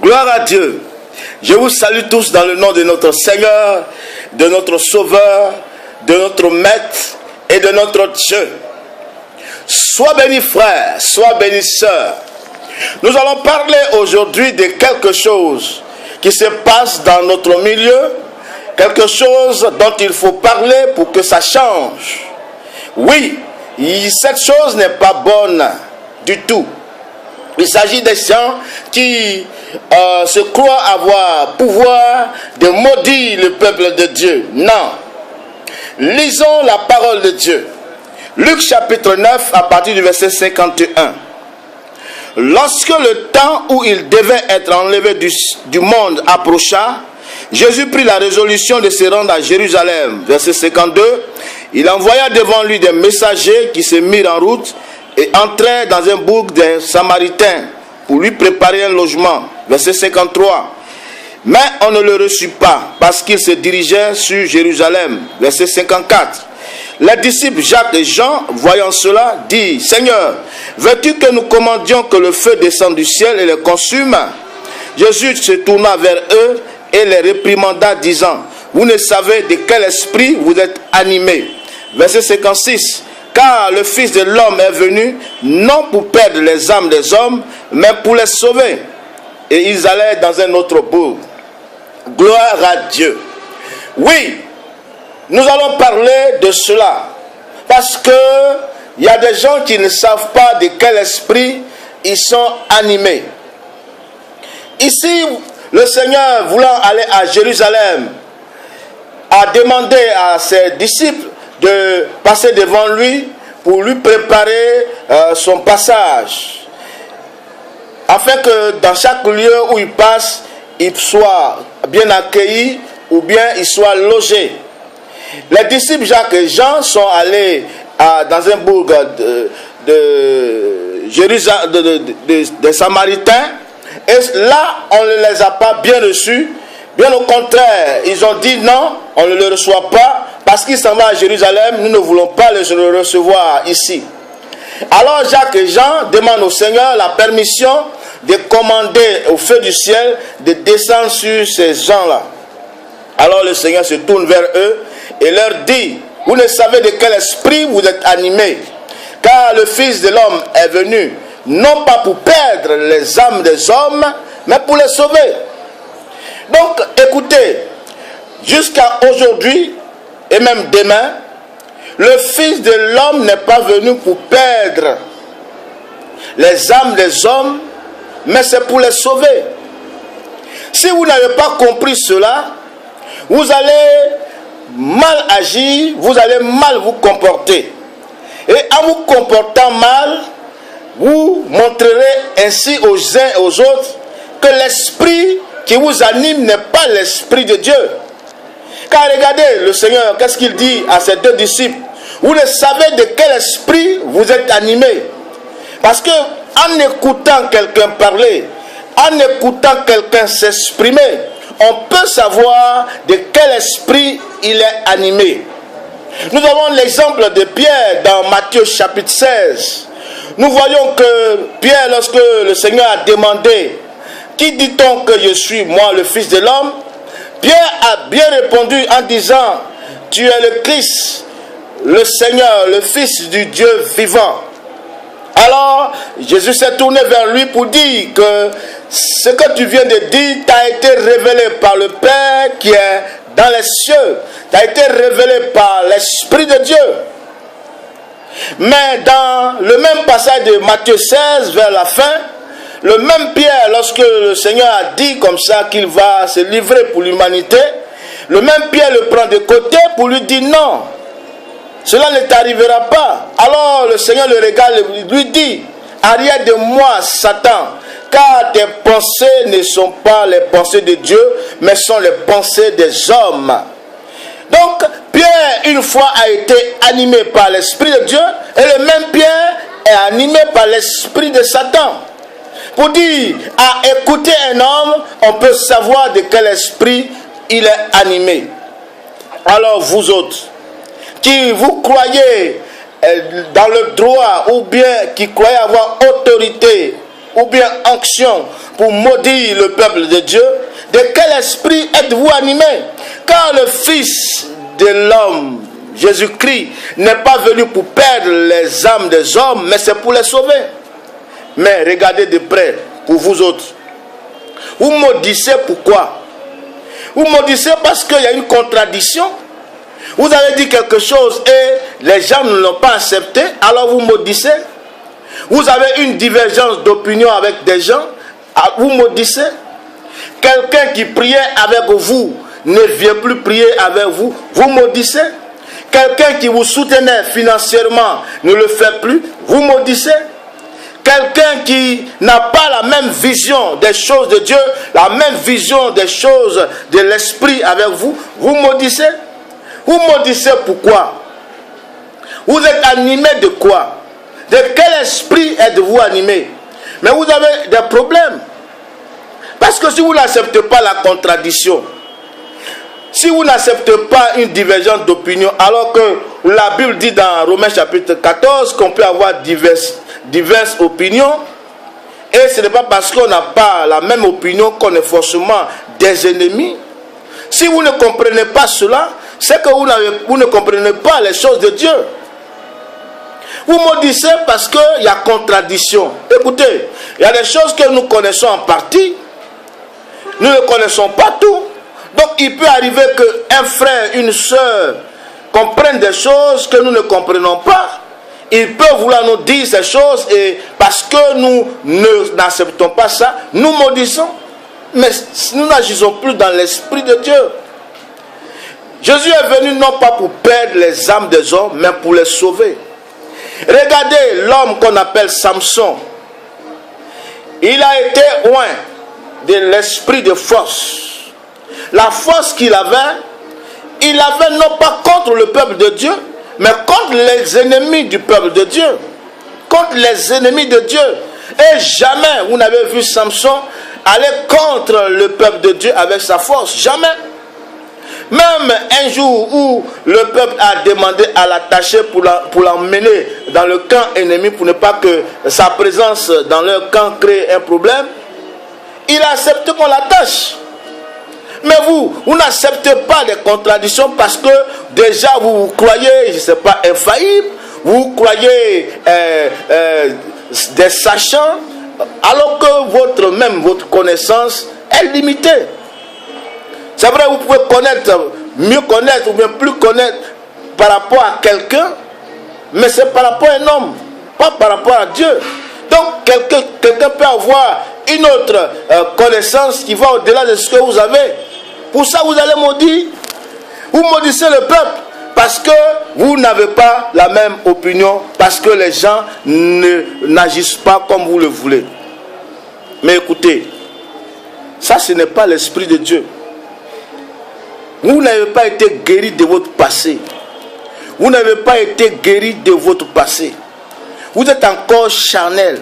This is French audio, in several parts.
Gloire à Dieu. Je vous salue tous dans le nom de notre Seigneur, de notre Sauveur, de notre Maître et de notre Dieu. Sois béni frère, sois béni sœur. Nous allons parler aujourd'hui de quelque chose qui se passe dans notre milieu, quelque chose dont il faut parler pour que ça change. Oui, cette chose n'est pas bonne du tout. Il s'agit des gens qui se croient avoir pouvoir de maudire le peuple de Dieu. Non. Lisons la parole de Dieu. Luc chapitre 9 à partir du verset 51. Lorsque le temps où il devait être enlevé du monde approcha, Jésus prit la résolution de se rendre à Jérusalem. Verset 52. Il envoya devant lui des messagers qui se mirent en route et entrèrent dans un bourg des Samaritains pour lui préparer un logement. Verset 53. Mais on ne le reçut pas parce qu'il se dirigeait sur Jérusalem. Verset 54. Les disciples Jacques et Jean, voyant cela, dirent: Seigneur, veux-tu que nous commandions que le feu descende du ciel et les consume? Jésus se tourna vers eux et les réprimanda, disant: Vous ne savez de quel esprit vous êtes animés. Verset 56. Car le Fils de l'homme est venu, non pour perdre les âmes des hommes, mais pour les sauver. Et ils allaient dans un autre bourg. Gloire à Dieu. Oui, nous allons parler de cela. Parce que il y a des gens qui ne savent pas de quel esprit ils sont animés. Ici, le Seigneur, voulant aller à Jérusalem, a demandé à ses disciples de passer devant lui pour lui préparer son passage, afin que dans chaque lieu où il passe, il soit bien accueilli ou bien il soit logé. Les disciples Jacques et Jean sont allés dans un bourg de Jérusalem, des Samaritains, et là on ne les a pas bien reçus. Bien au contraire, ils ont dit non, on ne le reçoit pas, parce qu'il s'en va à Jérusalem, nous ne voulons pas le recevoir ici. Alors Jacques et Jean demandent au Seigneur la permission de commander au feu du ciel de descendre sur ces gens-là. Alors le Seigneur se tourne vers eux et leur dit: Vous ne savez de quel esprit vous êtes animés, car le Fils de l'homme est venu, non pas pour perdre les âmes des hommes, mais pour les sauver. Donc, écoutez, jusqu'à aujourd'hui, et même demain, le Fils de l'homme n'est pas venu pour perdre les âmes des hommes, mais c'est pour les sauver. Si vous n'avez pas compris cela, vous allez mal agir, vous allez mal vous comporter. Et en vous comportant mal, vous montrerez ainsi aux uns et aux autres que l'esprit qui vous anime n'est pas l'esprit de Dieu. Car regardez, le Seigneur, qu'est-ce qu'il dit à ses deux disciples? Vous ne savez de quel esprit vous êtes animés. Parce que en écoutant quelqu'un parler, en écoutant quelqu'un s'exprimer, on peut savoir de quel esprit il est animé. Nous avons l'exemple de Pierre dans Matthieu chapitre 16. Nous voyons que Pierre, lorsque le Seigneur a demandé: Qui dit-on que je suis, moi, le Fils de l'homme? Pierre a bien répondu en disant: Tu es le Christ, le Seigneur, le Fils du Dieu vivant. Alors, Jésus s'est tourné vers lui pour dire que ce que tu viens de dire t'a été révélé par le Père qui est dans les cieux, t'a été révélé par l'Esprit de Dieu. Mais dans le même passage de Matthieu 16, vers la fin, le même Pierre, lorsque le Seigneur a dit comme ça qu'il va se livrer pour l'humanité, le même Pierre le prend de côté pour lui dire: non, cela ne t'arrivera pas. Alors le Seigneur le regarde et lui dit: arrière de moi, Satan, car tes pensées ne sont pas les pensées de Dieu, mais sont les pensées des hommes. Donc Pierre, une fois, a été animé par l'Esprit de Dieu, et le même Pierre est animé par l'Esprit de Satan. Pour dire, à écouter un homme, on peut savoir de quel esprit il est animé. Alors vous autres, qui vous croyez dans le droit, ou bien qui croyez avoir autorité ou bien onction pour maudire le peuple de Dieu, de quel esprit êtes-vous animé? Car le Fils de l'homme, Jésus-Christ, n'est pas venu pour perdre les âmes des hommes, mais c'est pour les sauver. Mais regardez de près, pour vous autres. Vous maudissez pourquoi? Vous maudissez parce qu'il y a une contradiction. Vous avez dit quelque chose et les gens ne l'ont pas accepté, alors vous maudissez. Vous avez une divergence d'opinion avec des gens, vous maudissez. Quelqu'un qui priait avec vous ne vient plus prier avec vous, vous maudissez. Quelqu'un qui vous soutenait financièrement ne le fait plus, vous maudissez. Quelqu'un qui n'a pas la même vision des choses de Dieu, la même vision des choses de l'esprit avec vous, vous maudissez. Vous maudissez pourquoi? Vous êtes animé de quoi? De quel esprit êtes-vous animé? Mais vous avez des problèmes. Parce que si vous n'acceptez pas la contradiction, si vous n'acceptez pas une divergence d'opinion, alors que la Bible dit dans Romains chapitre 14 qu'on peut avoir diverses opinions, et ce n'est pas parce qu'on n'a pas la même opinion qu'on est forcément des ennemis. Si vous ne comprenez pas cela, c'est que vous ne comprenez pas les choses de Dieu. Vous maudissez parce qu'il y a contradiction. Écoutez, il y a des choses que nous connaissons en partie, nous ne connaissons pas tout. Donc il peut arriver qu'un frère, une soeur comprennent des choses que nous ne comprenons pas. Ils peuvent vouloir nous dire ces choses et parce que nous n'acceptons pas ça, nous maudissons. Mais nous n'agissons plus dans l'esprit de Dieu. Jésus est venu non pas pour perdre les âmes des hommes, mais pour les sauver. Regardez l'homme qu'on appelle Samson. Il a été loin de l'esprit de force. La force qu'il avait, il avait non pas contre le peuple de Dieu, mais contre les ennemis du peuple de Dieu. Contre les ennemis de Dieu. Et jamais vous n'avez vu Samson aller contre le peuple de Dieu avec sa force. Jamais. Même un jour où le peuple a demandé à l'attacher pour l'emmener dans le camp ennemi pour ne pas que sa présence dans leur camp crée un problème, il a accepté qu'on l'attache. Mais vous n'acceptez pas des contradictions parce que déjà vous croyez, je ne sais pas, infaillible, vous croyez des sachants, alors que votre connaissance est limitée. C'est vrai, vous pouvez mieux connaître ou bien plus connaître par rapport à quelqu'un, mais c'est par rapport à un homme, pas par rapport à Dieu. Donc quelqu'un peut avoir une autre connaissance qui va au-delà de ce que vous avez. Pour ça, vous allez maudire. Vous maudissez le peuple parce que vous n'avez pas la même opinion, parce que les gens n'agissent pas comme vous le voulez. Mais écoutez, ça ce n'est pas l'esprit de Dieu. Vous n'avez pas été guéri de votre passé. Vous n'avez pas été guéri de votre passé. Vous êtes encore charnel.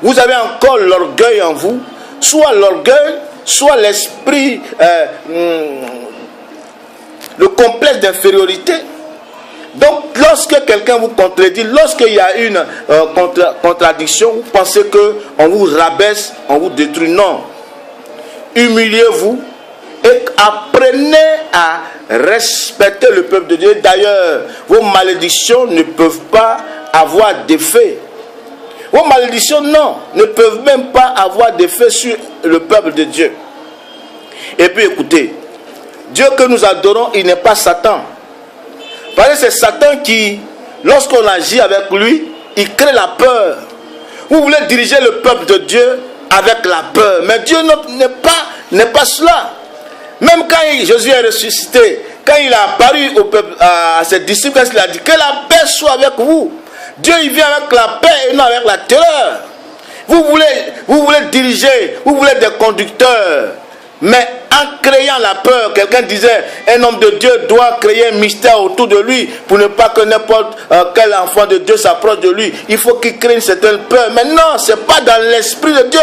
Vous avez encore l'orgueil en vous. Soit l'orgueil, soit l'esprit, le complexe d'infériorité. Donc, lorsque quelqu'un vous contredit, lorsqu'il y a une contradiction, vous pensez qu'on vous rabaisse, on vous détruit. Non. Humiliez-vous et apprenez à respecter le peuple de Dieu. D'ailleurs, vos malédictions ne peuvent pas avoir d'effet. Vos malédictions, non, ne peuvent même pas avoir d'effet sur le peuple de Dieu. Et puis écoutez, Dieu que nous adorons, il n'est pas Satan. Parce que c'est Satan qui, lorsqu'on agit avec lui, il crée la peur. Vous voulez diriger le peuple de Dieu avec la peur. Mais Dieu n'est pas cela. Même quand Jésus est ressuscité, quand il a apparu à ses disciples, il a dit que la paix soit avec vous. Dieu il vient avec la paix et non avec la terreur. Vous voulez diriger, vous voulez des conducteurs. Mais en créant la peur, quelqu'un disait, un homme de Dieu doit créer un mystère autour de lui pour ne pas que n'importe quel enfant de Dieu s'approche de lui. Il faut qu'il crée une certaine peur. Mais non, ce n'est pas dans l'esprit de Dieu.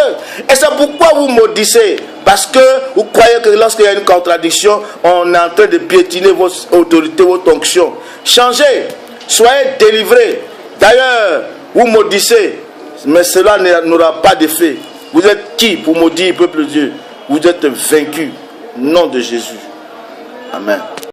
Et c'est pourquoi vous maudissez. Parce que vous croyez que lorsqu'il y a une contradiction, on est en train de piétiner votre autorité, votre onction. Changez, soyez délivrés. D'ailleurs, vous maudissez. Mais cela n'aura pas d'effet. Vous êtes qui pour maudire, peuple de Dieu? Vous êtes vaincu. Nom de Jésus. Amen.